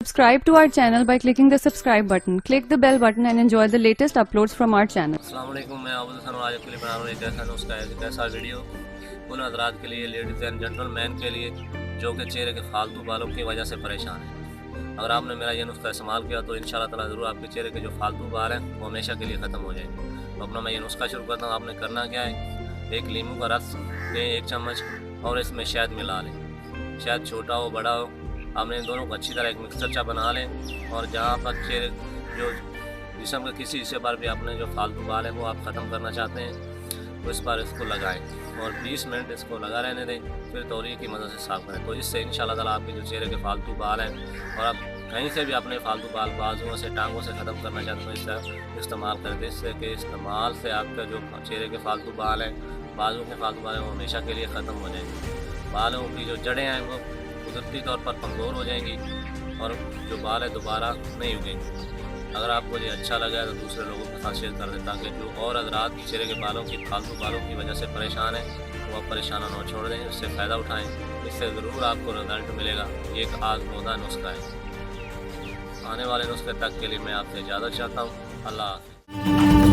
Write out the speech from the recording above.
Subscribe to our channel by clicking the subscribe button. Click the bell button and enjoy the latest uploads from our channel. السلام علیکم، میں عابد حسن آج آپ کے لیے بنا رہا ہوں ایک ایسا نسخہ ہے، ایک ایسا ویڈیو ان حضرات کے لیے، لیڈیز اینڈ جنٹل مین کے لیے جو کہ چہرے کے فالتو بالوں کی وجہ سے پریشان ہیں۔ اگر آپ نے میرا یہ نسخہ استعمال کیا تو انشاءاللہ تعالیٰ ضرور آپ کے چہرے کے جو فالتو بال ہیں وہ ہمیشہ کے لیے ختم ہو جائیں گے۔ تو اپنا میں یہ نسخہ شروع کرتا ہوں۔ آپ نے کرنا کیا ہے، ایک لیموں کا رس لیں 1 چمچ اور اس میں شہد ملا لیں۔ شہد چھوٹا ہو بڑا ہو، آپ نے ان دونوں کو اچھی طرح ایک مکسچر چا بنا لیں، اور جہاں پر چہرے جو جسم کے کسی حصے پر بھی اپنے جو فالتو بال ہیں وہ آپ ختم کرنا چاہتے ہیں تو اس پر اس کو لگائیں اور 20 منٹ اس کو لگا رہنے دیں، پھر تولیے کی مدد سے صاف کریں۔ تو اس سے انشاءاللہ تعالیٰ آپ کے جو چہرے کے فالتو بال ہیں اور آپ کہیں سے بھی اپنے فالتو بال بازوؤں سے ٹانگوں سے ختم کرنا چاہتے ہیں تو اس سے استعمال کریں، اس سے کہ استعمال سے آپ کا جو چہرے کے فالتو بال ہیں، بازو کے فالتو بال ہیں وہ ہمیشہ کے لیے ختم ہو جائیں گے۔ بالوں کی جو جڑیں ہیں وہ قدرتی طور پر کمزور ہو جائیں گی اور جو بال ہے دوبارہ نہیں اگیں گے۔ اگر آپ کو یہ اچھا لگا ہے تو دوسرے لوگوں کے ساتھ شیئر کر دیں تاکہ جو اور حضرات چہرے کے بالوں کی فالتو بالوں کی وجہ سے پریشان ہیں وہ پریشانہ نہ چھوڑ دیں، اس سے فائدہ اٹھائیں، اس سے ضرور آپ کو رزلٹ ملے گا۔ یہ ایک آزمودہ نسخہ ہے۔ آنے والے نسخے تک کے لیے میں آپ سے اجازت چاہتا ہوں۔ اللہ حافظ۔